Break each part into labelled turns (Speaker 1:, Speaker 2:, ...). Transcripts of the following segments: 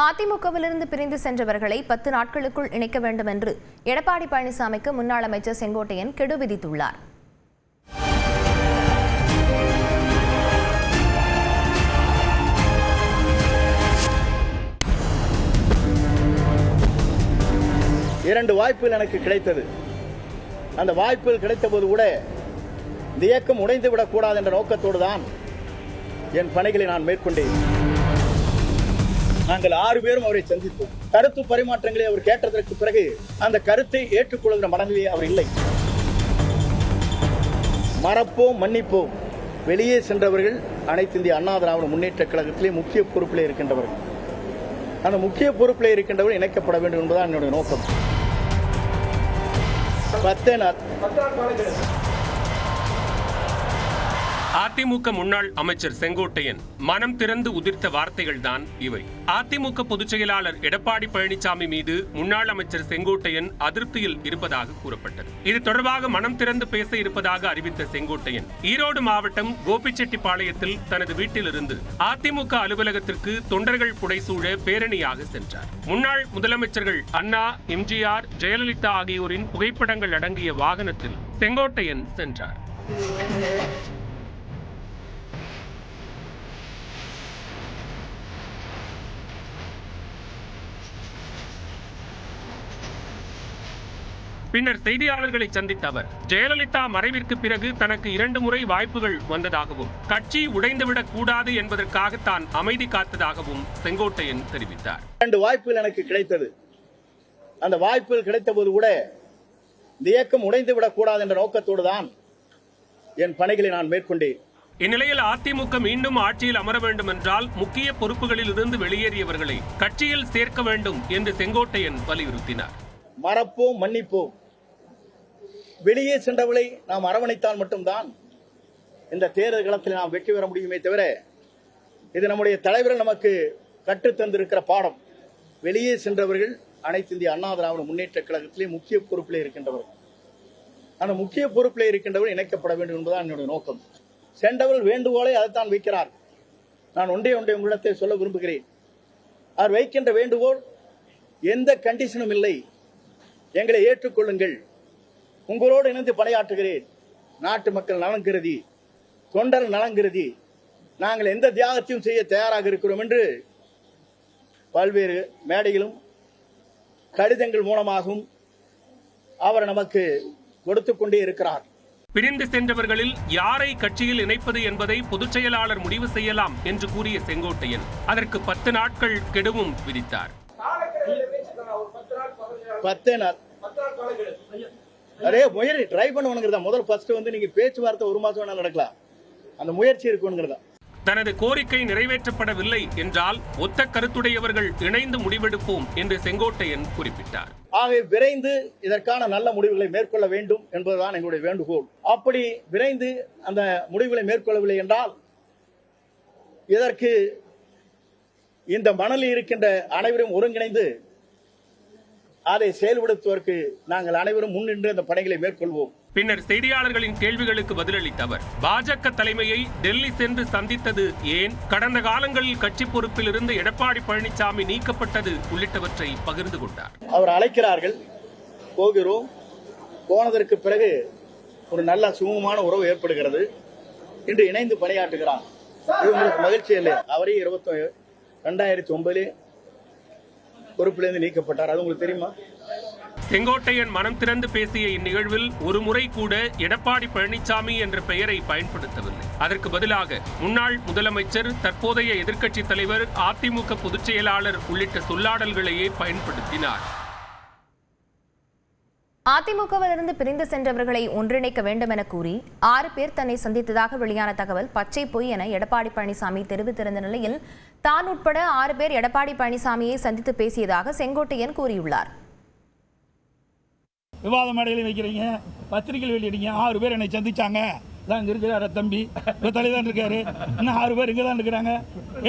Speaker 1: அதிமுகவிலிருந்து பிரிந்து சென்றவர்களை 10 நாட்களுக்குள் இணைக்க வேண்டும் என்று எடப்பாடி பழனிசாமிக்கு முன்னாள் அமைச்சர் செங்கோட்டையன் கெடு விதித்துள்ளார்.
Speaker 2: இரண்டு வாய்ப்புகள் எனக்கு கிடைத்தது. அந்த வாய்ப்புகள் கிடைத்த போது கூட இந்த இயக்கம் உடைந்துவிடக் கூடாது என்ற நோக்கத்தோடு தான் என் பணிகளை நான் மேற்கொண்டேன். நாங்கள் 6 பேரும் அவரை சந்தித்தோம். கருத்து பரிமாற்றங்களை அவர் கேட்டதற்கு பிறகு அந்த கருத்தை ஏற்றுக்கொள்கிற மனநிலையே அவர் இல்லை. மறப்போம், மன்னிப்போம். வெளியே சென்றவர்கள் அனைத்து இந்திய அண்ணா திராவிட முன்னேற்ற கழகத்திலே முக்கிய பொறுப்பிலே இருக்கின்றவர்கள். அந்த முக்கிய பொறுப்பிலே இருக்கின்றவர்கள் இணைக்கப்பட வேண்டும் என்பதுதான் என்னுடைய நோக்கம். 10 நாள்.
Speaker 3: அதிமுக முன்னாள் அமைச்சர் செங்கோட்டையன் மனம் திறந்து உதிர்த்த வார்த்தைகள் தான் இவை. அதிமுக பொதுச் செயலாளர் எடப்பாடி பழனிசாமி மீது முன்னாள் அமைச்சர் செங்கோட்டையன் அதிருப்தியில் இருப்பதாக கூறப்பட்டது. இது தொடர்பாக மனம் திறந்து பேச இருப்பதாக அறிவித்த செங்கோட்டையன் ஈரோடு மாவட்டம் கோபிச்செட்டிப்பாளையத்தில் தனது வீட்டிலிருந்து அதிமுக அலுவலகத்திற்கு தொண்டர்கள் புடைசூழ பேரணியாக சென்றார். முன்னாள் முதலமைச்சர்கள் அண்ணா, எம்ஜிஆர், ஜெயலலிதா ஆகியோரின் புகைப்படங்கள் அடங்கிய வாகனத்தில் செங்கோட்டையன் சென்றார். பின்னர் செய்தியாளர்களை சந்தித்த அவர் ஜெயலலிதா மறைவிற்கு பிறகு தனக்கு 2 முறை வாய்ப்புகள் வந்ததாகவும் கட்சி உடைந்துவிடக் கூடாது என்பதற்காக தான் அமைதி காத்ததாகவும் செங்கோட்டையன் தெரிவித்தார்.
Speaker 2: 2 வாய்ப்புகள் எனக்கு கிடைத்தது. அந்த வாய்ப்புகள் கிடைத்த போது கூட இந்த இயக்கம் உடைந்துவிடக் கூடாது என்ற நோக்கத்தோடு தான் என் பணிகளை நான் மேற்கொண்டேன்.
Speaker 3: இந்நிலையில் அதிமுக மீண்டும் ஆட்சியில் அமர வேண்டும் என்றால் முக்கிய பொறுப்புகளில் இருந்து வெளியேறியவர்களை கட்சியில் சேர்க்க வேண்டும் என்று செங்கோட்டையன் வலியுறுத்தினார்.
Speaker 2: மறப்போம், மன்னிப்போம். வெளியே சென்றவளை நாம் அரவணைத்தால் மட்டும்தான் இந்த தேர்தல் களத்தில் நாம் வெற்றி பெற முடியுமே தவிர, இது நம்முடைய தலைவர்கள் நமக்கு கற்றுத்தந்திருக்கிற பாடம். வெளியே சென்றவர்கள் அனைத்து இந்திய அண்ணா திராவிட முன்னேற்ற கழகத்திலே முக்கிய பொறுப்பிலே இருக்கின்றவர்கள். அந்த முக்கிய பொறுப்பிலே இருக்கின்றவர்கள் இணைக்கப்பட வேண்டும் என்பதுதான் என்னுடைய நோக்கம். சென்றவர்கள் வேண்டுகோளை அதைத்தான் வைக்கிறார். நான் ஒன்றே உங்களிடத்தை சொல்ல விரும்புகிறேன். அவர் வைக்கின்ற வேண்டுகோள் எந்த கண்டிஷனும் இல்லை. எங்களை ஏற்றுக்கொள்ளுங்கள், உங்களோடு இணைந்து பணியாற்றுகிறேன், நாட்டு மக்கள் நலன் கருதி, தொண்டர் நலன் கருதி நாங்கள் எந்த தியாகத்தையும் செய்ய தயாராக இருக்கிறோம் என்று பல்வேறு மேடையிலும் கடிதங்கள் மூலமாகவும் அவர் நமக்கு கொடுத்துக் கொண்டே இருக்கிறார்.
Speaker 3: பிரிந்து சென்றவர்களில் யாரை கட்சியில் இணைப்பது என்பதை பொதுச் செயலாளர் முடிவு செய்யலாம் என்று கூறிய செங்கோட்டையன் அதற்கு 10 நாட்கள் கெடுவும் விதித்தார்.
Speaker 2: 10 நாள் அதே முயற்சி ட்ரை பண்ணுவானுங்கிறதா. முதல் ஃபர்ஸ்ட் நீங்க பேச்சுவார்த்தை 1 மாசம் வேணா நடக்கலாம். அந்த முயற்சி இருக்குங்கிறதா.
Speaker 3: தனது கோரிக்கை நிறைவேற்றப்படவில்லை என்றால் ஒத்த கருத்துடையவர்கள் இணைந்து முடிவெடுப்போம் என்று செங்கோட்டையன் குறிப்பிட்டார்.
Speaker 2: ஆகவே விரைந்து இதற்கான நல்ல முடிவுகளை மேற்கொள்ள வேண்டும் என்பதுதான் எங்களுடைய வேண்டுகோள். அப்படி விரைந்து அந்த முடிவுகளை மேற்கொள்ளவில்லை என்றால் இதற்கு இந்த மணலில் இருக்கின்ற அனைவரும் ஒருங்கிணைந்து அதை செயல்படுத்துவதற்கு நாங்கள் அனைவரும் முன்னின்று அந்த பணிகளை மேற்கொள்வோம்.
Speaker 3: பின்னர் செய்தியாளர்களின் கேள்விகளுக்கு பதிலளித்த அவர் பாஜக தலைமையை டெல்லி சென்று சந்தித்தது ஏன், கடந்த காலங்களில் கட்சி பொறுப்பில் இருந்து எடப்பாடி பழனிசாமி நீக்கப்பட்டது உள்ளிட்டவற்றை பகிர்ந்து கொண்டார். அவர்
Speaker 2: அழைக்கிறார்கள், போகிறோம். போனதற்கு பிறகு ஒரு நல்ல சுமூகமான உறவு ஏற்படுகிறது. இன்று இணைந்து பணியாற்றுகிறார். இது உங்களுக்கு மகிழ்ச்சி இல்லை? அவரே 2009 பொறுப்பிலிருந்து நீக்கப்பட்டார். அது உங்களுக்கு தெரியுமா?
Speaker 3: செங்கோட்டையன் மனம் திறந்து பேசிய இந்நிகழ்வில் ஒரு முறை கூட எடப்பாடி பழனிசாமி என்ற பெயரை பயன்படுத்தவில்லை. அதற்கு பதிலாக முன்னாள் முதலமைச்சர், தற்போதைய எதிர்க்கட்சி தலைவர், அதிமுக பொதுச் செயலாளர் உள்ளிட்ட சொல்லாடல்களையே பயன்படுத்தினார்.
Speaker 1: அதிமுகவிலிருந்து பிரிந்து சென்றவர்களை ஒன்றிணைக்க வேண்டும் என கூறி 6 பேர் தன்னை சந்தித்ததாக வெளியான தகவல் பச்சை பொய் என எடப்பாடி பழனிசாமி தெரிவித்திருந்த நிலையில் தான் உட்பட 6 பேர் எடப்பாடி பழனிசாமியை சந்தித்து பேசியதாக செங்கோட்டையன் கூறியுள்ளார்.
Speaker 4: விவாத மேடையில் வைக்கிறீங்க, பத்திரிகையில் வெளியிடுங்க. 6 பேர் என்னை சந்திச்சாங்க. தான் இங்கே இருக்கிறார தம்பி, இப்போ தலைதான் இருக்காரு, இன்னும் 6 பேர் இங்கே தான் இருக்கிறாங்க.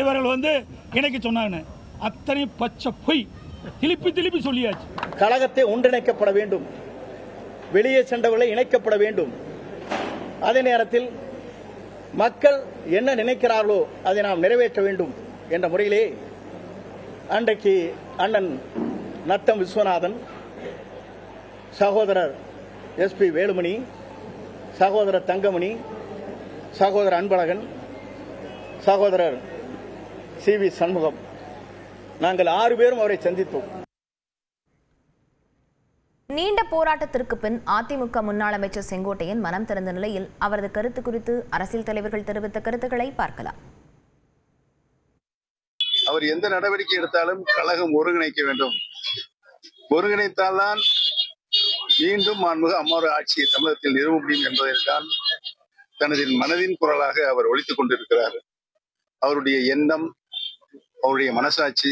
Speaker 4: இவர்கள் இணைக்க சொன்னாங்கன்னு அத்தனை பச்சை பொய். திருப்பி சொல்லியாச்சு.
Speaker 2: கழகத்தை ஒன்றிணைக்கப்பட வேண்டும், வெளியே சென்றவர்களை இணைக்கப்பட வேண்டும். அதே நேரத்தில் மக்கள் என்ன நினைக்கிறார்களோ அதை நாம் நிறைவேற்ற வேண்டும் என்ற முறையிலே அன்றைக்கு அண்ணன் நத்தம் விஸ்வநாதன், சகோதரர் SP வேலுமணி, சகோதரர் தங்கமணி, சகோதரர் அன்பழகன், சகோதரர் CV சண்முகம், நாங்கள் 6 பேரும் அவரை சந்தித்தோம்.
Speaker 1: நீண்ட போராட்டத்திற்கு பின் அதிமுக முன்னாள் அமைச்சர் செங்கோட்டையன் மனம் திறந்த நிலையில் அவரது கருத்து குறித்து அரசியல் தலைவர்கள் தெரிவித்த கருத்துக்களை பார்க்கலாம்.
Speaker 5: அவர் எந்த நடவடிக்கை எடுத்தாலும் கழகம் ஒருங்கிணைக்க வேண்டும். ஒருங்கிணைத்தால்தான் மீண்டும் மாண்புமிகு அம்மாவுடைய ஆட்சியை தமிழகத்தில் நிறுவ முடியும் என்பதற்கால் தனது மனதின் குரலாக அவர் ஒலித்துக் கொண்டிருக்கிறார். அவருடைய எண்ணம், அவருடைய மனசாட்சி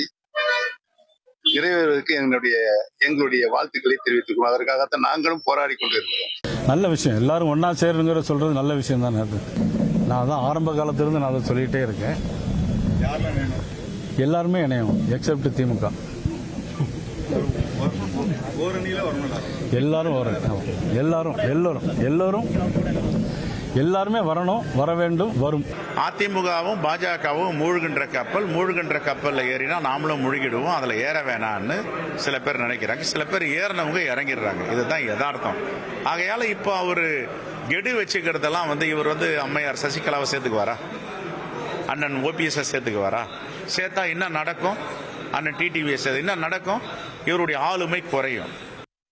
Speaker 5: நிறைவேறுவதற்கு எங்களுடைய வாழ்த்துக்களை தெரிவித்துக் அதற்காகத்தான் நாங்களும் போராடி கொண்டிருக்கிறோம்.
Speaker 6: நல்ல விஷயம், எல்லாரும் ஒன்னா சேருங்கிற சொல்றது நல்ல விஷயம் தானே. அது நான் தான் ஆரம்ப காலத்திலிருந்து நான் அதை சொல்லிட்டே இருக்கேன். எல்லாருமே இணையும் எக்ஸப்ட் திமுக. எல்லாரும் எல்லாருமே வரணும், வர வேண்டும், வரும்.
Speaker 7: அதிமுகவும் பாஜகவும் மூழ்கின்ற கப்பல்ல ஏறினா நாமளும் முழுகிடுவோம், அதுல ஏற வேணான்னு சில பேர் நினைக்கிறாங்க. சில பேர் ஏறினவங்க இறங்கிடுறாங்க. இதுதான் யதார்த்தம். ஆகையால இப்போ அவரு கெடு வச்சுக்கிறதெல்லாம் இவர் அம்மையார் சசிகலாவை சேர்த்துக்குவாரா, அண்ணன் OPS சேர்த்துக்குவாரா? சேர்த்தா என்ன நடக்கும்? அண்ணன் TTV என்ன நடக்கும்? இவருடைய ஆளுமை குறையும்.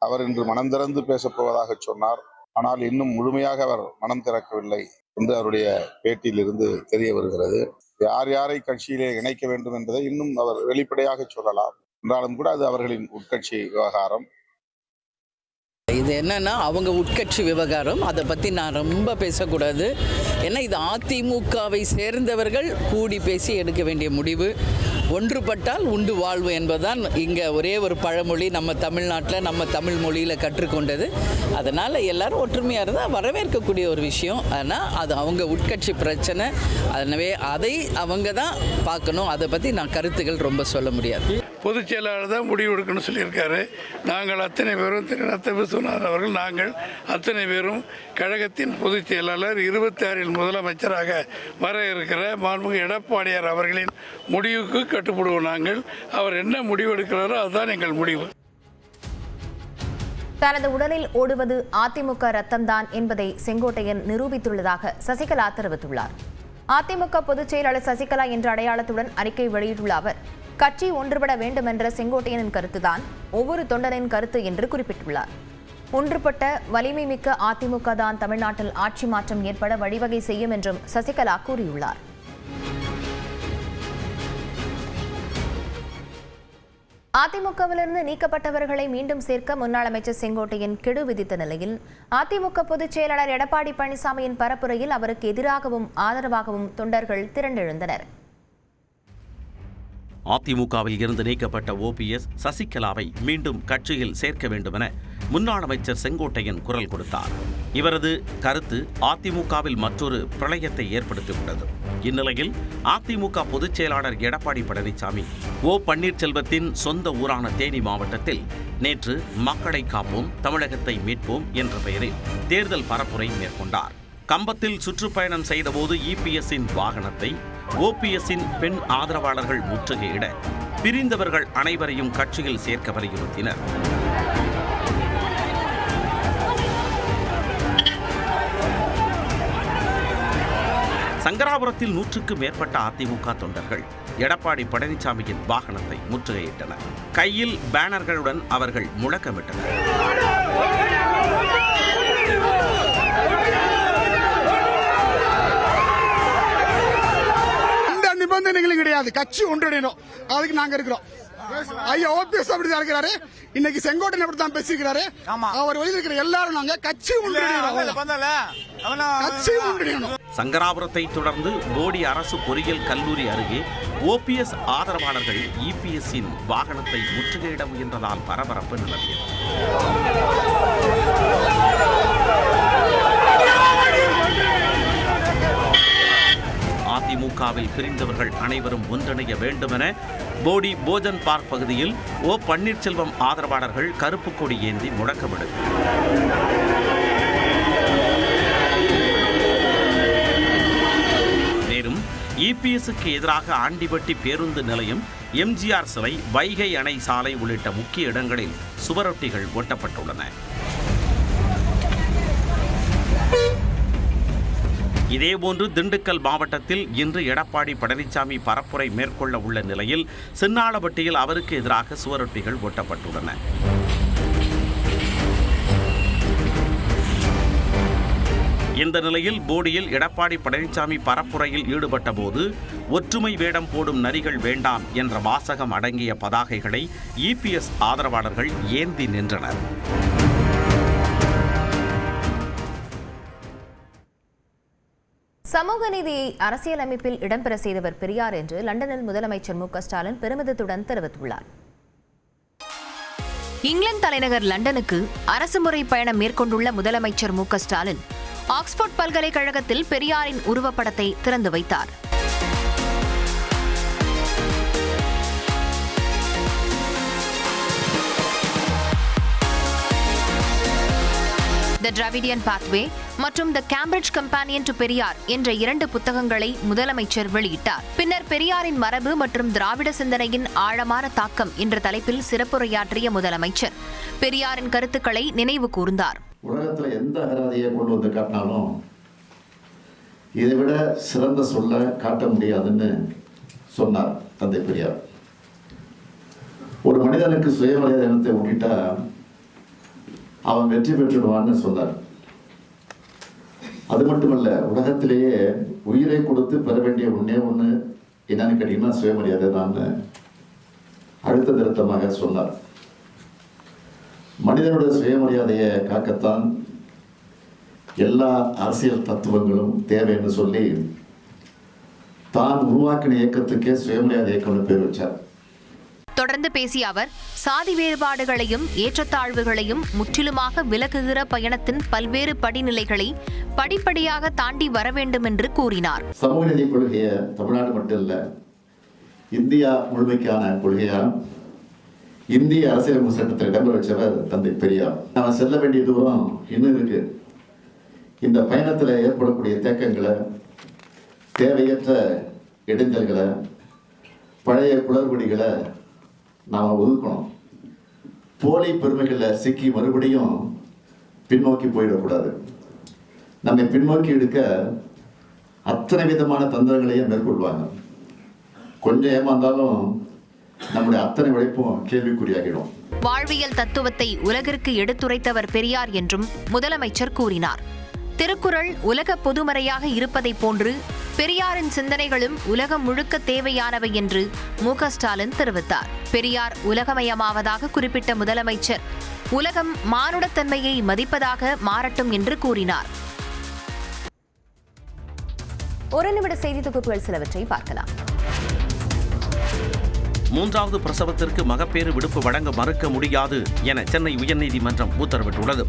Speaker 5: அவர் இன்று மனம் திறந்து பேசப்போவதாக சொன்னார். ஆனால் இன்னும் முழுமையாக அவர் மனம் திறக்கவில்லை என்று அவருடைய பேட்டியிலிருந்து தெரிய வருகிறது. யார் யாரை கட்சியிலே இணைக்க வேண்டும் என்பதை இன்னும் அவர் வெளிப்படையாக சொல்லலாம். என்றாலும் கூட அது அவர்களின் உட்கட்சி விவகாரம்.
Speaker 8: இது என்னன்னா அவங்க உட்கட்சி விவகாரம், அதை பற்றி நான் ரொம்ப பேசக்கூடாது. ஏன்னா இது அதிமுகவை சேர்ந்தவர்கள் கூடி பேசி எடுக்க வேண்டிய முடிவு. ஒன்றுபட்டால் உண்டு வாழ்வு என்பதுதான் இங்கே ஒரே ஒரு பழமொழி நம்ம தமிழ்நாட்டில் நம்ம தமிழ் மொழியில் கற்றுக்கொண்டது. அதனால் எல்லாரும் ஒற்றுமையாக இருந்தால் வரவேற்கக்கூடிய ஒரு விஷயம். ஆனால் அது அவங்க உட்கட்சி பிரச்சனை. எனவே அதை அவங்க தான் பார்க்கணும். அதை பற்றி நான் கருத்துக்கள் ரொம்ப சொல்ல முடியாது.
Speaker 4: பொதுச் செயலாளர் தான் முடிவு எடுக்கணும்னு சொல்லியிருக்காரு. நாங்கள் அத்தனை பேரும் திரு நத்தம் விஸ்வநாதன் அவர்கள், நாங்கள் அத்தனை பேரும் கழகத்தின் பொதுச் செயலாளர் 26 முதலமைச்சராக வர இருக்கிற மாண்புமிகு எடப்பாடியார் அவர்களின் முடிவுக்கு கட்டுப்படுவோம். நாங்கள் அவர் என்ன முடிவு எடுக்கிறாரோ அதுதான் எங்கள் முடிவு.
Speaker 1: தனது உடலில் ஓடுவது அதிமுக ரத்தம்தான் என்பதை செங்கோட்டையன் நிரூபித்துள்ளதாக சசிகலா தெரிவித்துள்ளார். அதிமுக பொதுச் செயலாளர் சசிகலா என்ற அடையாளத்துடன் அறிக்கை வெளியிட்டுள்ள அவர், கட்சி ஒன்றுபட வேண்டும் என்ற செங்கோட்டையனின் கருத்துதான் ஒவ்வொரு தொண்டனின் கருத்து என்று குறிப்பிட்டுள்ளார். ஒன்றுபட்ட வலிமை மிக்க அதிமுக தான் தமிழ்நாட்டில் ஆட்சி மாற்றம் ஏற்பட வழிவகை செய்யும் என்றும் சசிகலா கூறியுள்ளார். அதிமுகவிலிருந்து நீக்கப்பட்டவர்களை மீண்டும் சேர்க்க முன்னாள் அமைச்சர் செங்கோட்டையன் கெடு விதித்த நிலையில் அதிமுக பொதுச் செயலாளர் எடப்பாடி பழனிசாமியின் பரப்புரையில் அவருக்கு எதிராகவும் ஆதரவாகவும் தொண்டர்கள் திரண்டெழுந்தனர்.
Speaker 9: அதிமுகவில் இருந்து நீக்கப்பட்ட OPS சசிகலாவை மீண்டும் கட்சியில் சேர்க்க வேண்டுமென முன்னாள் அமைச்சர் செங்கோட்டையன் குரல் கொடுத்தார். இவரது கருத்து அதிமுகவில் மற்றொரு பிரளயத்தை ஏற்படுத்தியுள்ளது. இந்நிலையில் அதிமுக பொதுச் செயலாளர் எடப்பாடி பழனிசாமி பன்னீர்செல்வத்தின் சொந்த ஊரான தேனி மாவட்டத்தில் நேற்று மக்களை காப்போம், தமிழகத்தை மீட்போம் என்ற பெயரில் தேர்தல் பரப்புரை மேற்கொண்டார். கம்பத்தில் சுற்றுப்பயணம் செய்தபோது EPSன் வாகனத்தை OPSன் பெண் ஆதரவாளர்கள் முற்றுகையிட பிரிந்தவர்கள் அனைவரையும் கட்சியில் சேர்க்க வலியுறுத்தினர். சங்கராபுரத்தில் 100க்கும் மேற்பட்ட அதிமுக தொண்டர்கள் எடப்பாடி பழனிசாமியின் வாகனத்தை முற்றுகையிட்டனர். கையில் பேனர்களுடன் அவர்கள் முழக்கமிட்டனர்.
Speaker 10: நிபந்தனைகளும் கிடையாது, கட்சி ஒன்றிணையணும், அதுக்கு நாங்க இருக்கிறோம். ஐயா OPS அப்படிதான் இருக்கிறாரு, இன்னைக்கு செங்கோட்டையன் அப்படித்தான் பேசிக்கிறாரு. அவர் வழியில் இருக்கிற எல்லாரும் நாங்க கட்சி ஒன்றிணையணும்.
Speaker 9: சங்கராபுரத்தை தொடர்ந்து போடி அரசு பொறியியல் கல்லூரி அருகே OPS ஆதரவாளர்கள் EPSன் வாகனத்தை முற்றுகையிட முயன்றதால் பரபரப்பு நிலவியது. அதிமுகவில் பிரிந்தவர்கள் அனைவரும் ஒன்றிணைய வேண்டுமென போடி போஜன் பார்க் பகுதியில் பன்னீர்செல்வம் ஆதரவாளர்கள் கருப்பு கொடி ஏந்தி முழக்கமிட்டனர். மேலும் EPS ஓபிஎஸ்க்கு எதிராக ஆண்டிபட்டி பேருந்து நிலையம், எம்ஜிஆர் சிலை, வைகை அணை சாலை உள்ளிட்ட முக்கிய இடங்களில் சுவரொட்டிகள் ஒட்டப்பட்டுள்ளன. இதேபோன்று திண்டுக்கல் மாவட்டத்தில் இன்று எடப்பாடி பழனிசாமி பரப்புரை மேற்கொள்ள உள்ள நிலையில் சின்னாளப்பட்டியில் அவருக்கு எதிராக சுவரொட்டிகள் ஒட்டப்பட்டுள்ளன. இந்த நிலையில் போடியில் எடப்பாடி பழனிசாமி பரப்புரையில் ஈடுபட்ட போது ஒற்றுமை வேடம் போடும் நரிகள் வேண்டாம் என்ற வாசகம் அடங்கிய பதாகைகளை இபிஎஸ் ஆதரவாளர்கள் ஏந்தி நின்றனர்.
Speaker 1: சமூக நீதியை அரசியலமைப்பில் இடம்பெற செய்தவர் பெரியார் என்று லண்டனில் முதலமைச்சர் மு க ஸ்டாலின் பெருமிதத்துடன் தெரிவித்துள்ளார். இங்கிலாந்து தலைநகர் லண்டனுக்கு அரசுமுறை பயணம் மேற்கொண்டுள்ள முதலமைச்சர் மு க ஸ்டாலின் ஆக்ஸ்போர்ட் பல்கலைக்கழகத்தில் பெரியாரின் உருவப்படத்தை திறந்து வைத்தார். தி டிராவிடியன் பாத்வே மற்றும் தி கேம்பிரிட்ஜ் கம்பானியன் டு பெரியார் என்ற 2 புத்தகங்களை முதலமைச்சர் வெளியிட்டார். பின்னர் பெரியாரின் மரபு மற்றும் திராவிட சிந்தனையின் ஆழமான தாக்கம் என்ற தலைப்பில் சிறப்புரையாற்றிய முதலமைச்சர் பெரியாரின் கருத்துக்களை நினைவு கூர்ந்தார்.
Speaker 11: உலகத்துல எந்த அகராதியை கொண்டு வந்து காட்டினாலும் இதை விட சிறந்த சொல்ல காட்ட முடியாதுன்னு சொன்னார் தந்தை பெரியார். ஒரு மனிதனுக்கு சுயமரியாதை இனத்தை ஊட்டிட்டா அவன் வெற்றி பெற்றுடுவான்னு சொன்னார். அது மட்டுமல்ல, உலகத்திலேயே உயிரை கொடுத்து பெற வேண்டிய ஒன்னே ஒன்று என்னன்னு கேட்டீங்கன்னா சுயமரியாதை தான் அழுத்த திருத்தமாக சொன்னார். மனிதனுடைய சுயமரியாதையை காக்கத்தான் எல்லா அரசியல் தத்துவங்களும் தேவைன்னு சொல்லி தான் உருவாக்கின இயக்கத்துக்கே சுயமரியாதை இயக்கம்னு பேர் வச்சார்.
Speaker 1: தொடர்ந்து பேசிய அவர் சாதி வேறுபாடுகளையும் ஏற்றத்தாழ்வுகளையும் முற்றிலுமாக விலக்குகிற பயணத்தின் பல்வேறு படிநிலைகளை படிப்படியாக தாண்டி வர வேண்டும் என்று கூறினார்.
Speaker 11: சமூக நீதி கொள்கையை தமிழ்நாடு மட்டும் இல்ல, இந்தியா முழுமைக்கான கொள்கையா இந்திய அரசியலமைப்பு சட்டத்தில் இடம்பெற வச்சவர் தந்தை பெரியார். நாம் செல்ல வேண்டிய தூரம் இன்னும் இருக்கு. இந்த பயணத்தில் ஏற்படக்கூடிய தேக்கங்களை, தேவையற்ற இடைஞ்சல்களை, பழைய குளறுபடிகளை நாம் ஒதுக்கணும். போலி பெருமைகளில் சிக்கி மறுபடியும் பின்னோக்கி போயிடக்கூடாது. நம்மை பின்னோக்கி எடுக்க அத்தனை விதமான தந்திரங்களையும் மேற்கொள்வாங்க. கொஞ்சம் ஏமாந்தாலும் நம்முடைய அத்தனை உழைப்பும் கேள்விக்குறியாகிடும்.
Speaker 1: வாழ்வியல் தத்துவத்தை உலகிற்கு எடுத்துரைத்தவர் பெரியார் என்றும் முதலமைச்சர் கூறினார். திருக்குறள் உலக பொதுமறையாக இருப்பதை போன்று பெரியாரின் சிந்தனைகளும் உலகம் முழுக்க தேவையானவை என்று மு க ஸ்டாலின் தெரிவித்தார். பெரியார் உலகமயமாவதாக குறிப்பிட்ட முதலமைச்சர் உலகம் மானுடத்தன்மையை மதிப்பதாக மாறட்டும் என்று கூறினார். ஒரு நிமிட செய்தி தொகுப்புகள் சிலவற்றை பார்க்கலாம்.
Speaker 9: 3வது பிரசவத்திற்கு மகப்பேறு விடுப்பு வழங்க மறுக்க முடியாது என சென்னை உயர்நீதிமன்றம் உத்தரவிட்டுள்ளது.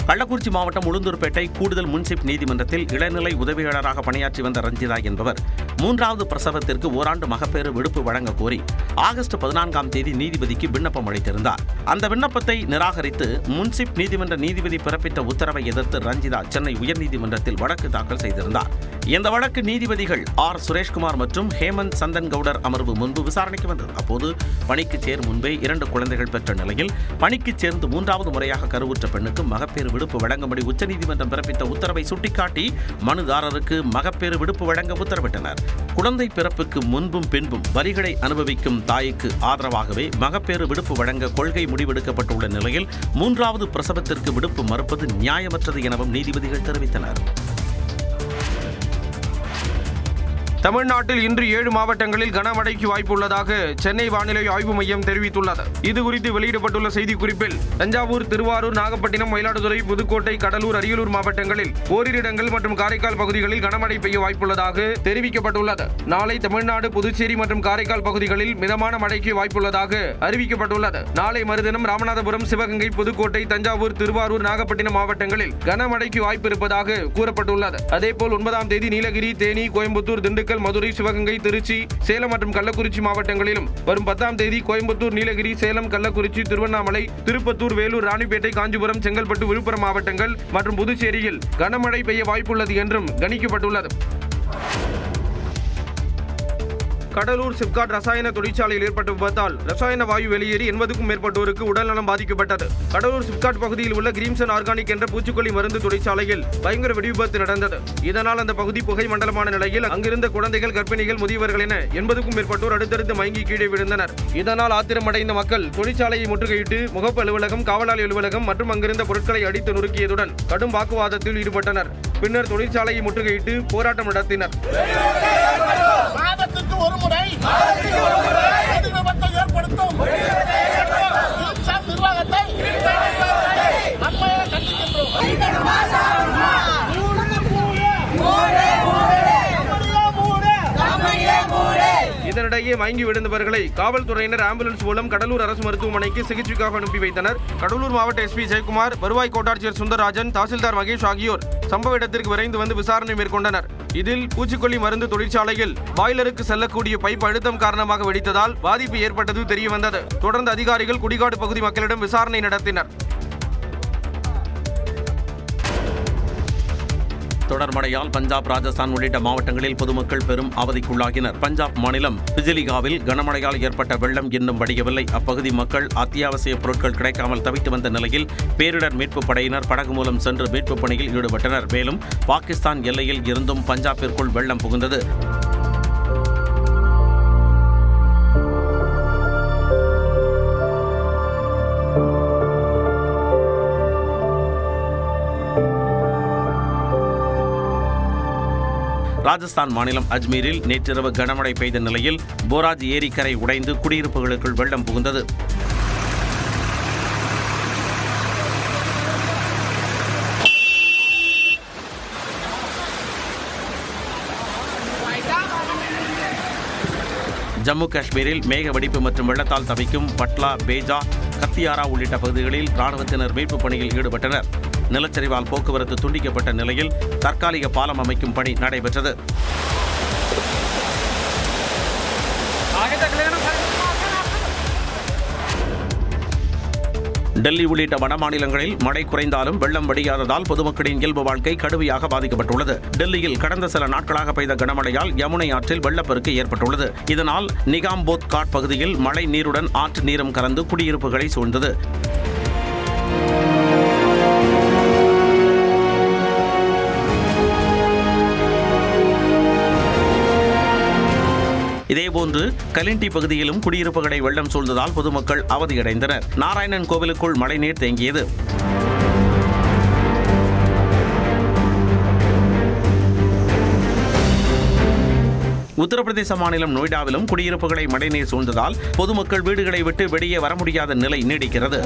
Speaker 9: கள்ளக்குறிச்சி மாவட்டம் உளுந்தூர்பேட்டை கூடுதல் முன்சிப் நீதிமன்றத்தில் இளநிலை உதவியாளராக பணியாற்றி வந்த ரஞ்சிதா என்பவர் 3வது பிரசவத்திற்கு ஓராண்டு மகப்பேறு விடுப்பு வழங்க கோரி ஆகஸ்ட் 14ஆம் தேதி நீதிபதிக்கு விண்ணப்பம் அளித்திருந்தார். அந்த விண்ணப்பத்தை நிராகரித்து முன்சிப் நீதிமன்ற நீதிபதி பிறப்பித்த உத்தரவை எதிர்த்து ரஞ்சிதா சென்னை உயர்நீதிமன்றத்தில் வழக்கு தாக்கல் செய்திருந்தார். இந்த வழக்கு நீதிபதிகள் ஆர் சுரேஷ்குமார் மற்றும் ஹேமந்த் சந்தன் கவுடர் அமர்வு முன்பு விசாரணைக்கு வந்தது. அப்போது பணிக்கு சேரும் முன்பே 2 குழந்தைகள் பெற்ற நிலையில் பணிக்கு சேர்ந்து 3வது முறையாக கருவுற்ற பெண்ணுக்கு மகப்பேறு விடுப்பு வழங்கும்படி உச்சநீதிமன்றம் பிறப்பித்த உத்தரவை சுட்டிக்காட்டி மனுதாரருக்கு மகப்பேறு விடுப்பு வழங்க உத்தரவிட்டனர். குழந்தை பிறப்புக்கு முன்பும் பின்பும் வலிகளை அனுபவிக்கும் தாய்க்கு ஆதரவாகவே மகப்பேறு விடுப்பு வழங்க கொள்கை முடிவெடுக்கப்பட்டுள்ள நிலையில் 3வது பிரசவத்திற்கு விடுப்பு மறுப்பது நியாயமற்றது எனவும் நீதிபதிகள் தெரிவித்தனர்.
Speaker 12: தமிழ்நாட்டில் இன்று 7 மாவட்டங்களில் கனமழைக்கு வாய்ப்புள்ளதாக சென்னை வானிலை ஆய்வு மையம் தெரிவித்துள்ளது. இதுகுறித்து வெளியிடப்பட்டுள்ள செய்திக்குறிப்பில் தஞ்சாவூர், திருவாரூர், நாகப்பட்டினம், மயிலாடுதுறை, புதுக்கோட்டை, கடலூர், அரியலூர் மாவட்டங்களில் ஓரிரு இடங்கள் மற்றும் காரைக்கால் பகுதிகளில் கனமழை பெய்ய வாய்ப்புள்ளதாக தெரிவிக்கப்பட்டுள்ளது. நாளை தமிழ்நாடு, புதுச்சேரி மற்றும் காரைக்கால் பகுதிகளில் மிதமான மழைக்கு வாய்ப்புள்ளதாக அறிவிக்கப்பட்டுள்ளது. நாளை மறுதினம் ராமநாதபுரம், சிவகங்கை, புதுக்கோட்டை, தஞ்சாவூர், திருவாரூர், நாகப்பட்டினம் மாவட்டங்களில் கனமழைக்கு வாய்ப்பு இருப்பதாக கூறப்பட்டுள்ளது. அதேபோல் 9ஆம் தேதி நீலகிரி, தேனி, கோயம்புத்தூர், திண்டுக்கல், மதுரை, சிவகங்கை, திருச்சி, சேலம் மற்றும் கள்ளக்குறிச்சி மாவட்டங்களிலும், வரும் 10ஆம் தேதி கோயம்புத்தூர், நீலகிரி, சேலம், கள்ளக்குறிச்சி, திருவண்ணாமலை, திருப்பத்தூர், வேலூர், ராணிப்பேட்டை, காஞ்சிபுரம், செங்கல்பட்டு, விழுப்புரம் மாவட்டங்கள் மற்றும் புதுச்சேரியில் கனமழை பெய்ய வாய்ப்புள்ளது என்றும் கணிக்கப்பட்டுள்ளது. கடலூர் சிப்காட் ரசாயன தொழிற்சாலையில் ஏற்பட்ட விபத்தால் ரசாயன வாயு வெளியேறி 80க்கும் மேற்பட்டோருக்கு உடல்நலம் பாதிக்கப்பட்டது. கடலூர் சிப்காட் பகுதியில் உள்ள கிரீம்சன் ஆர்கானிக் என்ற பூச்சிக்கொல்லி மருந்து தொழிற்சாலையில் பயங்கர வெடிவிபத்து நடந்தது. இதனால் அந்த பகுதி புகை மண்டலமான நிலையில் அங்கிருந்த குழந்தைகள், கர்ப்பிணிகள், முதியவர்கள் என 80க்கும் மேற்பட்டோர் அடுத்தடுத்து மயங்கி கீழே விழுந்தனர். இதனால் ஆத்திரமடைந்த மக்கள் தொழிற்சாலையை முற்றுகையிட்டு முகப்பு அலுவலகம், காவலாளி அலுவலகம் மற்றும் அங்கிருந்த பொருட்களை அடித்து நொறுக்கியதுடன் கடும் வாக்குவாதத்தில் ஈடுபட்டனர். பின்னர் தொழிற்சாலையை முற்றுகையிட்டு போராட்டம் நடத்தினர். இதனிடையே மயங்கி விழுந்தவர்களை காவல்துறையினர் ஆம்புலன்ஸ் மூலம் கடலூர் அரசு மருத்துவமனைக்கு சிகிச்சைக்காக அனுப்பி வைத்தனர். கடலூர் மாவட்ட எஸ்பி ஜெயக்குமார், வருவாய் கோட்டாட்சியர் சுந்தரராஜன், தாசில்தார் மகேஷ் ஆகியோர் சம்பவ இடத்திற்கு விரைந்து வந்து விசாரணை மேற்கொண்டனர். இதில் பூச்சிக்கொல்லி மருந்து தொழிற்சாலையில் பாய்லருக்கு செல்லக்கூடிய பைப் அழுத்தம் காரணமாக வெடித்ததால் பாதிப்பு ஏற்பட்டது தெரியவந்தது. தொடர்ந்து அதிகாரிகள் குடிகாடு பகுதி மக்களிடம் விசாரணை நடத்தினர்.
Speaker 9: தொடர் மழையால் பஞ்சாப், ராஜஸ்தான் உள்ளிட்ட மாவட்டங்களில் பொதுமக்கள் பெரும் அவதிக்குள்ளாகினர். பஞ்சாப் மாநிலம் பிஜிலிகாவில் கனமழையால் ஏற்பட்ட வெள்ளம் இன்னும் வடியவில்லை. அப்பகுதி மக்கள் அத்தியாவசிய பொருட்கள் கிடைக்காமல் தவித்து வந்த நிலையில் பேரிடர் மீட்புப் படையினர் படகு மூலம் சென்று மீட்புப் பணியில் ஈடுபட்டனர். மேலும் பாகிஸ்தான் எல்லையில் இருந்தும் பஞ்சாபிற்குள் வெள்ளம் புகுந்தது. ராஜஸ்தான் மாநிலம் அஜ்மீரில் நேற்றிரவு கனமழை பெய்த நிலையில் போராஜ் ஏரிக்கரை உடைந்து குடியிருப்புகளுக்குள் வெள்ளம் புகுந்தது. ஜம்மு காஷ்மீரில் மேக வெடிப்பு மற்றும் வெள்ளத்தால் தவிக்கும் பட்லா, பேஜா, கத்தியாரா உள்ளிட்ட பகுதிகளில் ராணுவத்தினர் மீட்புப் பணியில் ஈடுபட்டனர். நிலச்சரிவால் போக்குவரத்து துண்டிக்கப்பட்ட நிலையில் தற்காலிக பாலம் அமைக்கும் பணி நடைபெற்றது. டெல்லி உள்ளிட்ட வட மாநிலங்களில் மழை குறைந்தாலும் வெள்ளம் வடியாததால் பொதுமக்களின் இயல்பு வாழ்க்கை கடுமையாக பாதிக்கப்பட்டுள்ளது. டெல்லியில் கடந்த சில நாட்களாக பெய்த கனமழையால் யமுனை ஆற்றில் வெள்ளப்பெருக்கு ஏற்பட்டுள்ளது. இதனால் நிகாம்போத் காட் பகுதியில் மழை நீருடன் ஆற்று நீரும் கலந்து குடியிருப்புகளை சூழ்ந்தது. இதேபோன்று கலிண்டி பகுதியிலும் குடியிருப்புகளை வெள்ளம் சூழ்ந்ததால் பொதுமக்கள் அவதியடைந்தனர். நாராயணன் கோவிலுக்குள் மழைநீர் தேங்கியது. உத்தரப்பிரதேச மாநிலம் நொய்டாவிலும் குடியிருப்புகளை மழைநீர் சூழ்ந்ததால் பொதுமக்கள் வீடுகளை விட்டு வெளியே வர முடியாத நிலை நீடிக்கிறது.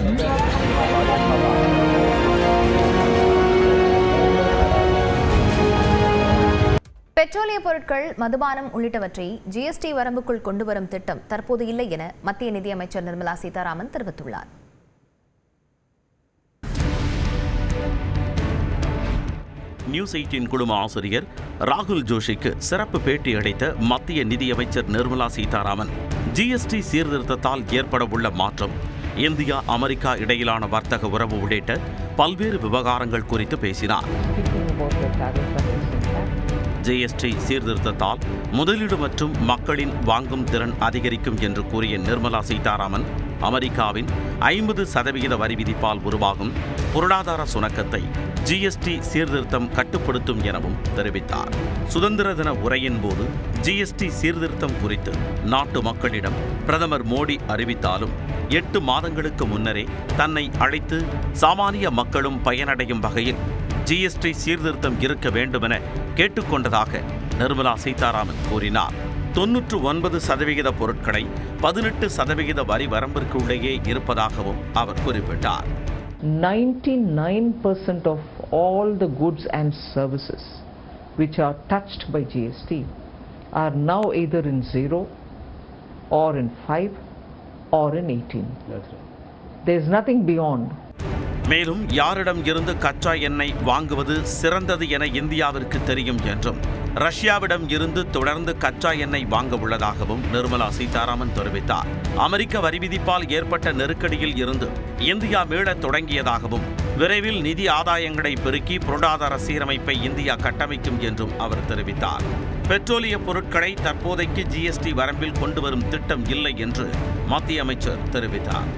Speaker 1: பெட்ரோலிய பொருட்கள், மதுபானம் உள்ளிட்டவற்றை ஜிஎஸ்டி வரம்புக்குள் கொண்டுவரும் திட்டம் தற்போது இல்லை என மத்திய நிதியமைச்சர் நிர்மலா சீதாராமன் தெரிவித்துள்ளார்.
Speaker 9: நியூஸ் 18 குழும ஆசிரியர் ராகுல் ஜோஷிக்கு சிறப்பு பேட்டி அளித்த மத்திய நிதியமைச்சர் நிர்மலா சீதாராமன் ஜிஎஸ்டி சீர்திருத்தத்தால் ஏற்படவுள்ள மாற்றம், இந்தியா, அமெரிக்கா இடையிலான வர்த்தக உறவு உள்ளிட்ட பல்வேறு விவகாரங்கள் குறித்து பேசினார். ஜிஎஸ்டி சீர்திருத்தத்தால் முதலீடு மற்றும் மக்களின் வாங்கும் திறன் அதிகரிக்கும் என்று கூறிய நிர்மலா சீதாராமன், அமெரிக்காவின் 50% வரி விதிப்பால் உருவாகும் பொருளாதார சுணக்கத்தை ஜிஎஸ்டி சீர்திருத்தம் கட்டுப்படுத்தும் எனவும் தெரிவித்தார். சுதந்திர தின உரையின் போது ஜிஎஸ்டி சீர்திருத்தம் குறித்து நாட்டு மக்களிடம் பிரதமர் மோடி அறிவித்தாலும் 8 மாதங்களுக்கு முன்னரே தன்னை அழைத்து சாமானிய மக்களும் பயனடையும் வகையில் ஜிஎஸ்டி சீர்திருத்தம் இருக்க வேண்டுமென கேட்டுக்கொண்டதாக நிர்மலா சீதாராமன் கூறினார். 99% பொருட்களை 18% வரி வரம்பிற்குள்ளேயே இருப்பதாகவும் அவர் குறிப்பிட்டார்.
Speaker 13: 99% of all the goods and services which are touched by GST are now either in 0 or in 5 or in 18. There is nothing beyond.
Speaker 9: மேலும் யாரிடம் இருந்து கச்சா எண்ணெய் வாங்குவது சிறந்தது என இந்தியாவிற்கு தெரியும் என்றும், ரஷ்யாவிடம் இருந்து தொடர்ந்து கச்சா எண்ணெய் வாங்க உள்ளதாகவும் நிர்மலா சீதாராமன் தெரிவித்தார். அமெரிக்க வரி விதிப்பால் ஏற்பட்ட நெருக்கடியில் இருந்து இந்தியா மீளத் தொடங்கியதாகவும், விரைவில் நிதி ஆதாயங்களை பெருக்கி பொருளாதார சீரமைப்பை இந்தியா கட்டமைக்கும் என்றும் அவர் தெரிவித்தார். பெட்ரோலிய பொருட்களை தற்போதைக்கு ஜிஎஸ்டி வரம்பில் கொண்டு வரும் திட்டம் இல்லை என்று மத்திய அமைச்சர் தெரிவித்தார்.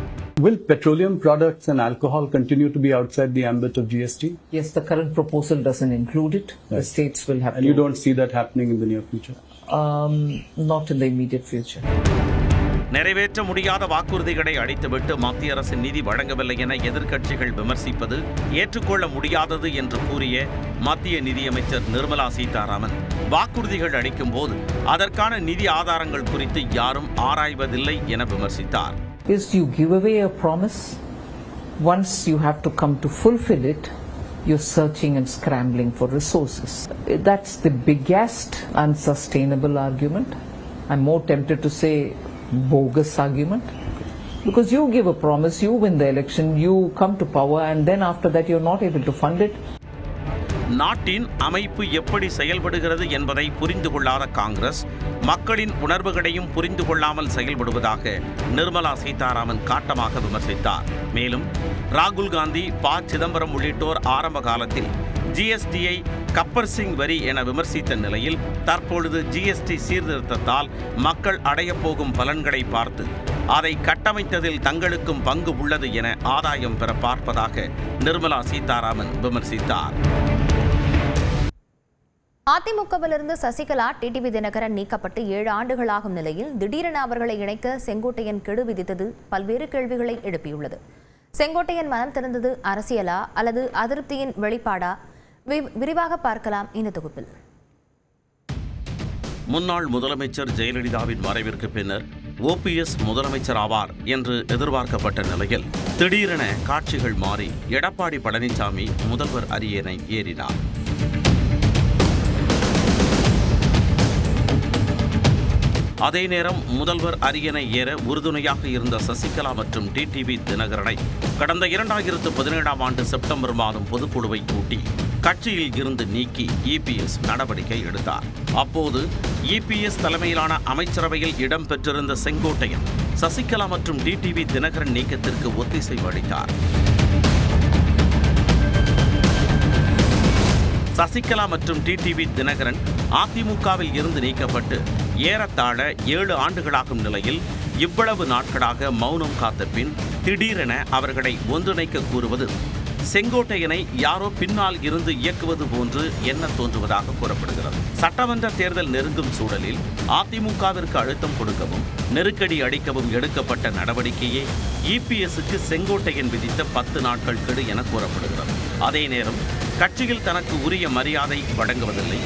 Speaker 6: Will petroleum products and alcohol continue to be outside the ambit of GST?
Speaker 13: Yes, the current proposal doesn't include it. The states will have
Speaker 6: and
Speaker 13: to.
Speaker 6: You don't see that happening in the near future?
Speaker 13: Not in the immediate future.
Speaker 9: நிறைவேற்ற முடியாத வாக்குறுதிகளை அளித்துவிட்டு மத்திய அரசு நிதி வழங்கவில்லை என எதிர்க்கட்சிகள் விமர்சிப்பது ஏற்றுக்கொள்ள முடியாதது என்று கூறிய மத்திய நிதியமைச்சர் நிர்மலா சீதாராமன், வாக்குறுதிகள் அளிக்கும் போது அதற்கான நிதி ஆதாரங்கள் குறித்து யாரும் ஆராய்வதில்லை என விமர்சித்தார்.
Speaker 13: Is you give away a promise, once you have to come to fulfill it, you're searching and scrambling for resources. That's the biggest unsustainable argument. I'm more tempted to say bogus argument, because you give a promise, you win the election, you come to power, and then after that you're not able to fund it.
Speaker 9: நாட்டின் அமைப்பு எப்படி செயல்படுகிறது என்பதை புரிந்து கொள்ளாத காங்கிரஸ் மக்களின் உணர்வுகளையும் புரிந்து கொள்ளாமல் செயல்படுவதாக நிர்மலா சீதாராமன் காட்டமாக விமர்சித்தார். மேலும் ராகுல் காந்தி, ப. சிதம்பரம் உள்ளிட்டோர் ஆரம்ப காலத்தில் ஜிஎஸ்டியை கப்பர் சிங் வரி என விமர்சித்த நிலையில் தற்பொழுது ஜிஎஸ்டி சீர்திருத்தத்தால் மக்கள் அடையப் போகும் பலன்களை பார்த்து அதை கட்டமைத்ததில் தங்களுக்கும் பங்கு உள்ளது என ஆதாயம் பெற பார்ப்பதாக நிர்மலா சீதாராமன் விமர்சித்தார்.
Speaker 1: அதிமுகவிலிருந்து சசிகலா, டிடிவி தினகரன் நீக்கப்பட்டு 7 ஆண்டுகளாகும் நிலையில் திடீரென அவர்களை இணைக்க செங்கோட்டையன் கெடு விதித்தது பல்வேறு கேள்விகளை எழுப்பியுள்ளது. செங்கோட்டையன் மனம் திறந்தது அரசியலா அல்லது அதிருப்தியின் வெளிப்பாடா? விரிவாக பார்க்கலாம் இந்த தொகுப்பில்.
Speaker 9: முன்னாள் முதலமைச்சர் ஜெயலலிதாவின் மறைவிற்கு பின்னர் ஓபிஎஸ் முதலமைச்சர் ஆவார் என்று எதிர்பார்க்கப்பட்ட நிலையில் திடீரென காட்சிகள் மாறி எடப்பாடி பழனிசாமி முதல்வர் அரியணை ஏறினார். அதே நேரம் முதல்வர் அரியணை ஏற உறுதுணையாக இருந்த சசிகலா மற்றும் டிடிவி தினகரனை கடந்த 2017ஆம் ஆண்டு செப்டம்பர் மாதம் பொதுக்குழுவை கூட்டி கட்சியில் இருந்து நீக்கி இபிஎஸ் நடவடிக்கை எடுத்தார். அப்போது இபிஎஸ் தலைமையிலான அமைச்சரவையில் இடம்பெற்றிருந்த செங்கோட்டையன் சசிகலா மற்றும் டிடிவி தினகரன் நீக்கத்திற்கு ஒத்திசைவு அளித்தார். சசிகலா மற்றும் டிடிவி தினகரன் அதிமுகவில் இருந்து நீக்கப்பட்டு ஏறத்தாழ 7 ஆண்டுகளாகும் நிலையில் இவ்வளவு நாட்களாக மௌனம் காத்த பின் திடீரென அவர்களை ஒன்றிணைக்க கூறுவது செங்கோட்டையனை யாரோ பின்னால் இருந்து இயக்குவது போன்று எண்ண தோன்றுவதாக கூறப்படுகிறது. சட்டமன்ற தேர்தல் நெருங்கும் சூழலில் அதிமுகவிற்கு அழுத்தம் கொடுக்கவும் நெருக்கடி அளிக்கவும் எடுக்கப்பட்ட நடவடிக்கையே இபிஎஸ்க்கு செங்கோட்டையன் விதித்த 10 நாட்கள் கெடு என கூறப்படுகிறது. அதே நேரம் கட்சியில் தனக்கு உரிய மரியாதை வழங்குவதில்லை,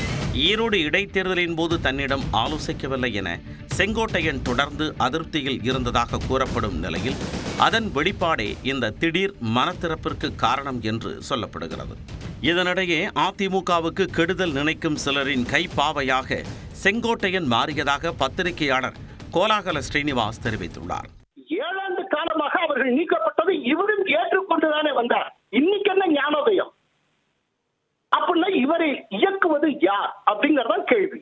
Speaker 9: ஈரோடு இடைத்தேர்தலின் போது தன்னிடம் ஆலோசிக்கவில்லை என செங்கோட்டையன் தொடர்ந்து அதிருப்தியில் இருந்ததாக கூறப்படும் நிலையில் அதன் வெளிப்பாடே இந்த திடீர் மனத்திறப்பிற்கு காரணம் என்று சொல்லப்படுகிறது. இதனிடையே அதிமுகவுக்கு கெடுதல் நினைக்கும் சிலரின் கைப்பாவையாக செங்கோட்டையன் மாறியதாக பத்திரிகையாளர் கோலாகல ஸ்ரீனிவாஸ் தெரிவித்துள்ளார்.
Speaker 2: 7 ஆண்டு காலமாக அவர்கள் நீக்கப்பட்டதை இவரும் ஏற்றுக்கொண்டுதானே வந்தார். இன்னைக்கு என்ன ஞானோதயம்? அப்படின்னா இவரை இயக்குவது யார் அப்படிங்கறதான் கேள்வி.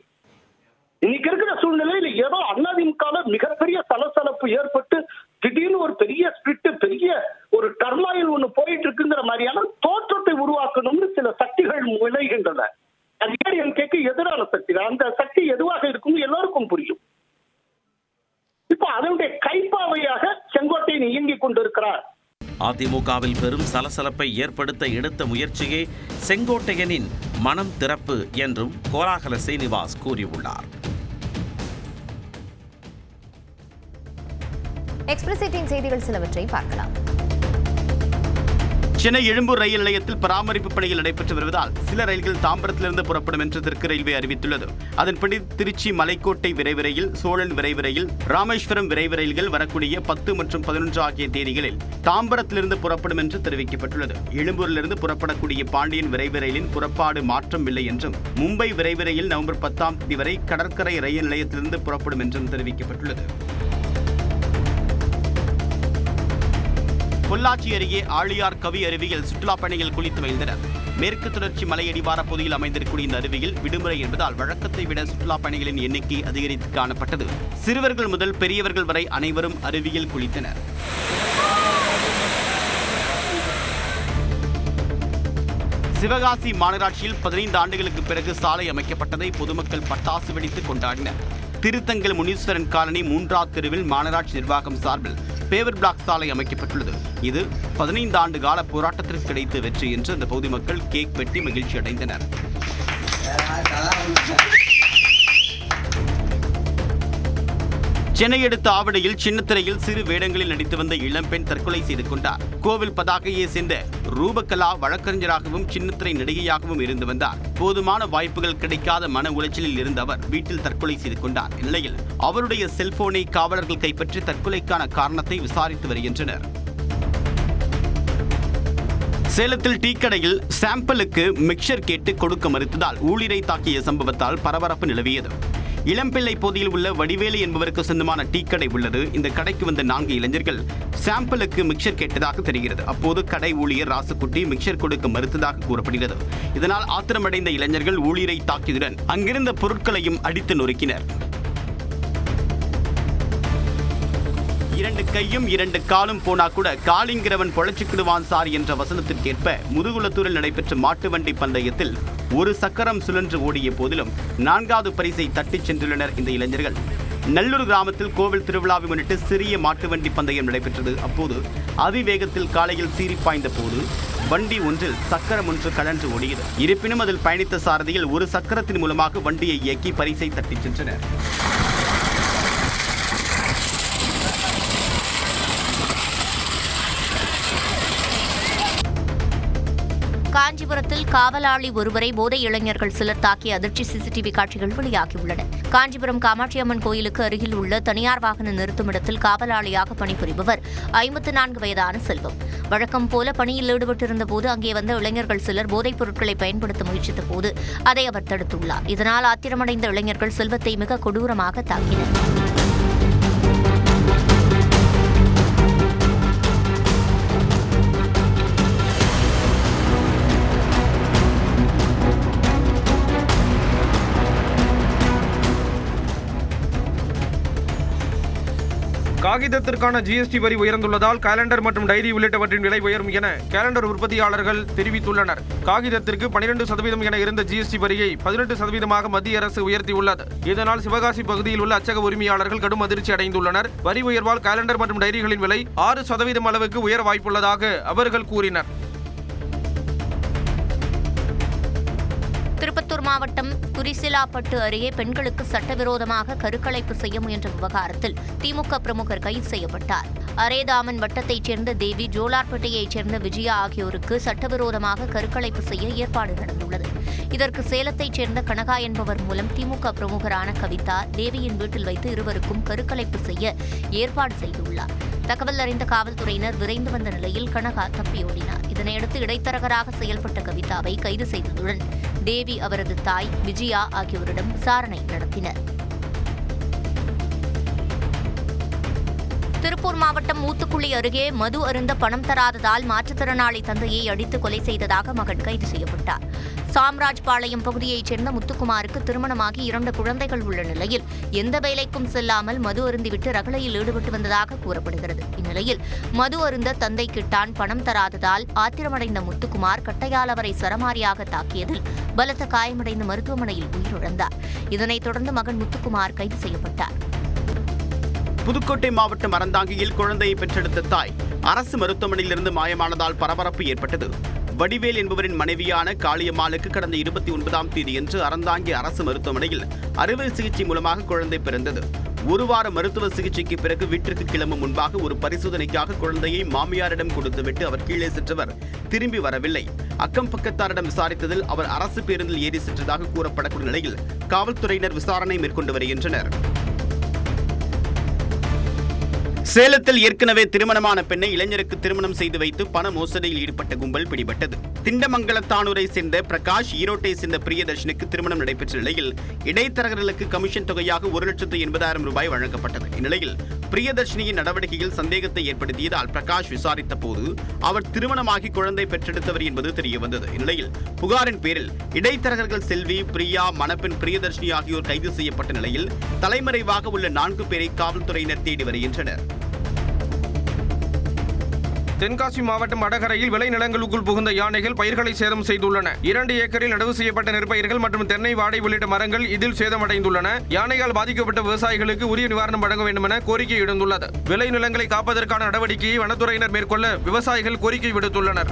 Speaker 2: இன்னைக்கு இருக்கிற சூழ்நிலையில் ஏதோ அதிமுக மிகப்பெரிய சலசலப்பு ஏற்பட்டு திடீர்னு ஒரு பெரிய ஸ்பிரிட், பெரிய ஒரு டர்மாயில் ஒண்ணு போயிட்டு இருக்குங்கிற மாதிரியான தோற்றத்தை உருவாக்கணும்னு சில சக்திகள் விளைகின்றன. அது ஏடிஎம்கேக்கு எதிரான சக்திகள். அந்த சக்தி எதுவாக இருக்கும் எல்லாருக்கும் புரியும். இப்ப அதனுடைய கைப்பாவையாக செங்கோட்டையன் இயங்கிக் கொண்டிருக்கிறார்.
Speaker 9: அதிமுகவில் பெரும் சலசலப்பை ஏற்படுத்த எடுத்த முயற்சியே செங்கோட்டையனின் மனம் திறப்பு என்றும் கோலாகல சீனிவாஸ் கூறியுள்ளார்.
Speaker 1: எக்ஸ்பிரஸ் 18 செய்திகள் சிலவற்றை பார்க்கலாம்.
Speaker 14: சென்னை எழும்பூர் ரயில் நிலையத்தில் பராமரிப்பு பணிகள் நடைபெற்று வருவதால் சில ரயில்கள் தாம்பரத்திலிருந்து புறப்படும் என்று தெற்கு ரயில்வே அறிவித்துள்ளது. அதன்படி திருச்சி மலைக்கோட்டை விரைவு ரயில், சோழன் விரைவு ரயில், ராமேஸ்வரம் விரைவு ரயில்கள் வரக்கூடிய 10 மற்றும் 11 ஆகிய தேதிகளில் தாம்பரத்திலிருந்து புறப்படும் என்று தெரிவிக்கப்பட்டுள்ளது. எழும்பூரிலிருந்து புறப்படக்கூடிய பாண்டியன் விரைவு ரயிலின் புறப்பாடு மாற்றம் இல்லை என்றும், மும்பை விரைவு ரயில் நவம்பர் 10ஆம் தேதி வரை கடற்கரை ரயில் நிலையத்திலிருந்து புறப்படும் என்றும் தெரிவிக்கப்பட்டுள்ளது. பொள்ளாச்சி அருகே ஆழியார் கவி அருவியில் சுற்றுலா பயணிகள் குளித்து மகிழ்ந்தனர். மேற்கு தொடர்ச்சி மலையடிவார பகுதியில் அமைந்திருக்கூடிய இந்த அருவியில் விடுமுறை என்பதால் வழக்கத்தை விட சுற்றுலா பயணிகளின் எண்ணிக்கை அதிகரித்து காணப்பட்டது. சிறுவர்கள் முதல் பெரியவர்கள் வரை அனைவரும் அருவியில் குளித்தனர். சிவகாசி மாநகராட்சியில் 15 ஆண்டுகளுக்கு பிறகு சாலை அமைக்கப்பட்டதை பொதுமக்கள் பட்டாசு வெடித்து கொண்டாடினர். திருத்தங்கல் முனீஸ்வரன் காலனி 3வது தெருவில் மாநகராட்சி நிர்வாகம் சார்பில் பேவர் பிளாக் சாலை அமைக்கப்பட்டுள்ளது. இது 15 ஆண்டு கால போராட்டத்திற்கு கிடைத்த வெற்றி என்று அந்த பொதுமக்கள் கேக் வெட்டி மகிழ்ச்சி அடைந்தனர். சென்னை அடுத்த ஆவடியில் சின்னத்திரையில் சிறு வேடங்களில் நடித்து வந்த இளம்பெண் தற்கொலை செய்து கொண்டார். கோவில் பதாகையை சேர்ந்த ரூபகலா வழக்கறிஞராகவும் சின்னத்திரை நடிகையாகவும் இருந்து வந்தார். போதுமான வாய்ப்புகள் கிடைக்காத மன உளைச்சலில் இருந்த அவர் வீட்டில் தற்கொலை செய்து கொண்டார். இந்நிலையில் அவருடைய செல்போனை காவலர்கள் கைப்பற்றி தற்கொலைக்கான காரணத்தை விசாரித்து வருகின்றனர். சேலத்தில் டீ கடையில் சாம்பிளுக்கு மிக்சர் கேட்டு கொடுக்க மறுத்ததால் ஊழியரை தாக்கிய சம்பவத்தால் பரபரப்பு நிலவியது. இளம்பிள்ளை பகுதியில் உள்ள வடிவேலு என்பவருக்கு சொந்தமான டீ கடை உள்ளது. இந்த கடைக்கு வந்த 4 இளைஞர்கள் சாம்பிளுக்கு மிக்சர் கேட்டதாக தெரிகிறது. அப்போது கடை ஊழியர் ராசுக்குட்டி மிக்சர் கொடுக்க மறுத்ததாக கூறப்படுகிறது. இதனால் ஆத்திரமடைந்த இளைஞர்கள் ஊழியரை தாக்கியதுடன் அங்கிருந்த பொருட்களையும் அடித்து நொறுக்கினர். 2 கையும் 2 காலும் போனா கூட காலிங்கிறவன் பொழைச்சிக்கிடுவான் சார் என்ற வசனத்திற்கேற்ப முதுகுளத்தூரில் நடைபெற்ற மாட்டு வண்டி பந்தயத்தில் ஒரு சக்கரம் சுழன்று ஓடிய போதிலும் 4வது பரிசை தட்டிச் சென்றுள்ளனர் இந்த இளைஞர்கள். நல்லூர் கிராமத்தில் கோவில் திருவிழாவை முன்னிட்டு சிறிய மாட்டு வண்டி பந்தயம் நடைபெற்றது. அப்போது அதிவேகத்தில் காலையில் சீறி பாய்ந்த போது வண்டி ஒன்றில் சக்கரம் ஒன்று கழன்று ஓடியது. இருப்பினும் அதில் பயணித்த சாரதியில் ஒரு சக்கரத்தின் மூலமாக வண்டியை இயக்கி பரிசை தட்டிச் சென்றனர்.
Speaker 15: காஞ்சிபுரத்தில் காவலாளி ஒருவரை போதை இளைஞர்கள் சிலர் தாக்கிய அதிர்ச்சி சிசிடிவி காட்சிகள் வெளியாகியுள்ளன. காஞ்சிபுரம் காமாட்சி அம்மன் கோயிலுக்கு அருகில் உள்ள தனியார் வாகன நிறுத்துமிடத்தில் காவலாளியாக பணிபுரிபவர் 54 வயதான செல்வம். வழக்கம் போல பணியில் ஈடுபட்டிருந்த போது அங்கே வந்த இளைஞர்கள் சிலர் போதைப் பொருட்களை பயன்படுத்த முயற்சித்த போது அதை அவர் தடுத்துள்ளார். இதனால் ஆத்திரமடைந்த இளைஞர்கள் செல்வத்தை மிக கொடூரமாக தாக்கினர்.
Speaker 12: காகிதத்திற்கான ஜிஎஸ்டி வரி உயர்ந்துள்ளதால் கேலண்டர் மற்றும் டைரி உள்ளிட்டவற்றின் விலை உயரும் என கேலண்டர் உற்பத்தியாளர்கள் தெரிவித்துள்ளனர். காகிதத்திற்கு 12% என இருந்த ஜிஎஸ்டி வரியை 18% மத்திய அரசு உயர்த்தியுள்ளது. இதனால் சிவகாசி பகுதியில் உள்ள அச்சக உரிமையாளர்கள் கடும் அதிர்ச்சி அடைந்துள்ளனர். வரி உயர்வால் கேலண்டர் மற்றும் டைரிகளின் விலை 6% அளவுக்கு உயர வாய்ப்புள்ளதாக அவர்கள் கூறினர்.
Speaker 15: திருப்பத்தூர் மாவட்டம் குறிசிலாப்பட்டு அருகே பெண்களுக்கு சட்டவிரோதமாக கருக்கலைப்பு செய்ய முயன்ற விவகாரத்தில் திமுக பிரமுகர் கைது செய்யப்பட்டார். அரேதாமன் வட்டத்தைச் சேர்ந்த தேவி, ஜோலார்பேட்டையைச் சேர்ந்த விஜயா ஆகியோருக்கு சட்டவிரோதமாக கருக்கலைப்பு செய்ய ஏற்பாடு நடந்துள்ளது. இதற்கு சேலத்தைச் சேர்ந்த கனகா என்பவர் மூலம் திமுக பிரமுகரான கவிதா தேவியின் வீட்டில் வைத்து இருவருக்கும் கருக்கலைப்பு செய்ய ஏற்பாடு செய்துள்ளார். தகவல் அறிந்த காவல்துறையினர் விரைந்து வந்த நிலையில் கனகா தப்பியோடினார். இதனையடுத்து இடைத்தரகராக செயல்பட்ட கவிதாவை கைது செய்ததுடன் தேவி, அவரது தாய் விஜயா ஆகியோரிடம் விசாரணை நடத்தினர். திருப்பூர் மாவட்டம் ஊத்துக்குளி அருகே மது அருந்த பணம் தராததால் மாற்றுத்திறனாளி தந்தையை அடித்து கொலை செய்ததாக மகன் கைது செய்யப்பட்டார். சாம்ராஜ்பாளையம் பகுதியைச் சேர்ந்த முத்துக்குமாருக்கு திருமணமாகி 2 குழந்தைகள் உள்ள நிலையில் எந்த வேலைக்கும் செல்லாமல் மது அருந்திவிட்டு ரகளையில் ஈடுபட்டு வந்ததாக கூறப்படுகிறது. இந்நிலையில் மது அருந்த தந்தை கிட்டான் பணம் தராததால் ஆத்திரமடைந்த முத்துக்குமார் கட்டையால் அவரை சரமாரியாக தாக்கியதில் பலத்த காயமடைந்து மருத்துவமனையில் உயிரிழந்தார். இதனைத் தொடர்ந்து மகன் முத்துக்குமார் கைது செய்யப்பட்டார்.
Speaker 14: புதுக்கோட்டை மாவட்டம் அறந்தாங்கியில் குழந்தையை பெற்றெடுத்த தாய் அரசு மருத்துவமனையிலிருந்து மாயமானதால் பரபரப்பு ஏற்பட்டது. வடிவேல் என்பவரின் மனைவியான காளியம்மாளுக்கு கடந்த 29ஆம் தேதியன்று அறந்தாங்கி அரசு மருத்துவமனையில் அறுவை சிகிச்சை மூலமாக குழந்தை பிறந்தது. 1 வார மருத்துவ சிகிச்சைக்கு பிறகு வீட்டிற்கு கிளம்பும் முன்பாக ஒரு பரிசோதனைக்காக குழந்தையை மாமியாரிடம் கொடுத்துவிட்டு அவர் கீழே சென்றவர் திரும்பி வரவில்லை. அக்கம் பக்கத்தாரிடம் விசாரித்ததில் அவர் அரசு பேருந்தில் ஏறி சென்றதாக கூறப்படக்கூடிய நிலையில் காவல்துறையினர் விசாரணை மேற்கொண்டு வருகின்றனர். சேலத்தில் ஏற்கனவே திருமணமான பெண்ணை இளைஞருக்கு திருமணம் செய்து வைத்து பண மோசடியில் ஈடுபட்ட கும்பல் பிடிபட்டது. திண்டமங்கலத்தானூரை சேர்ந்த பிரகாஷ், ஈரோட்டை சேர்ந்த பிரியதர்ஷனுக்கு திருமணம் நடைபெற்ற நிலையில் இடைத்தரகர்களுக்கு கமிஷன் தொகையாக 1,80,000 ரூபாய் வழங்கப்பட்டது. இந்நிலையில் பிரியதர்ஷினியின் நடவடிக்கையில் சந்தேகத்தை ஏற்படுத்தியதால் பிரகாஷ் விசாரித்த போது அவர் திருமணமாகி குழந்தை பெற்றெடுத்தவர் என்பது தெரியவந்தது. இந்நிலையில் புகாரின் பேரில் இடைத்தரகர்கள் செல்வி, பிரியா, மணப்பெண் பிரியதர்ஷினி ஆகியோர் கைது செய்யப்பட்ட நிலையில் தலைமறைவாக உள்ள 4 பேரை காவல்துறையினர் தேடி வருகின்றனர்.
Speaker 12: தென்காசி மாவட்டம் வடகரையில் விளைநிலங்களுக்குள் புகுந்த யானைகள் பயிர்களை சேதம் செய்துள்ளன. 2 ஏக்கரில் நடவு செய்யப்பட்ட நெற்பயிர்கள் மற்றும் தென்னை வாடை உள்ளிட்ட மரங்கள் இதில் சேதமடைந்துள்ளன. யானையால் பாதிக்கப்பட்ட விவசாயிகளுக்கு உரிய நிவாரணம் வழங்க வேண்டும் என கோரிக்கை எழுந்துள்ளது. விளைநிலங்களை காப்பதற்கான நடவடிக்கையை வனத்துறையினர் மேற்கொள்ள விவசாயிகள் கோரிக்கை விடுத்துள்ளனர்.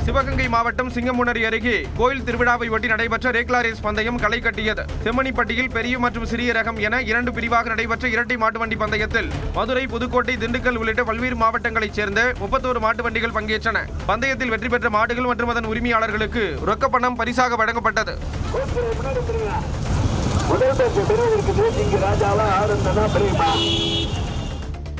Speaker 12: சிவகங்கை மாவட்டம் சிங்கமுனரி அருகே கோயில் திருவிழாவை ஒட்டி நடைபெற்ற ரேக்லா ரேஸ் பந்தயம் களை கட்டியது. செம்மணிப்பட்டியில் பெரிய மற்றும் சிறிய ரகம் என 2 பிரிவாக நடைபெற்ற இரட்டை மாட்டு வண்டி பந்தயத்தில் மதுரை, புதுக்கோட்டை, திண்டுக்கல் உள்ளிட்ட பல்வேறு மாவட்டங்களைச் சேர்ந்த 31 மாட்டு வண்டிகள் பங்கேற்றன. பந்தயத்தில் வெற்றி பெற்ற மாடுகள் மற்றும் அதன் உரிமையாளர்களுக்கு ரொக்கப்பணம் பரிசாக வழங்கப்பட்டது.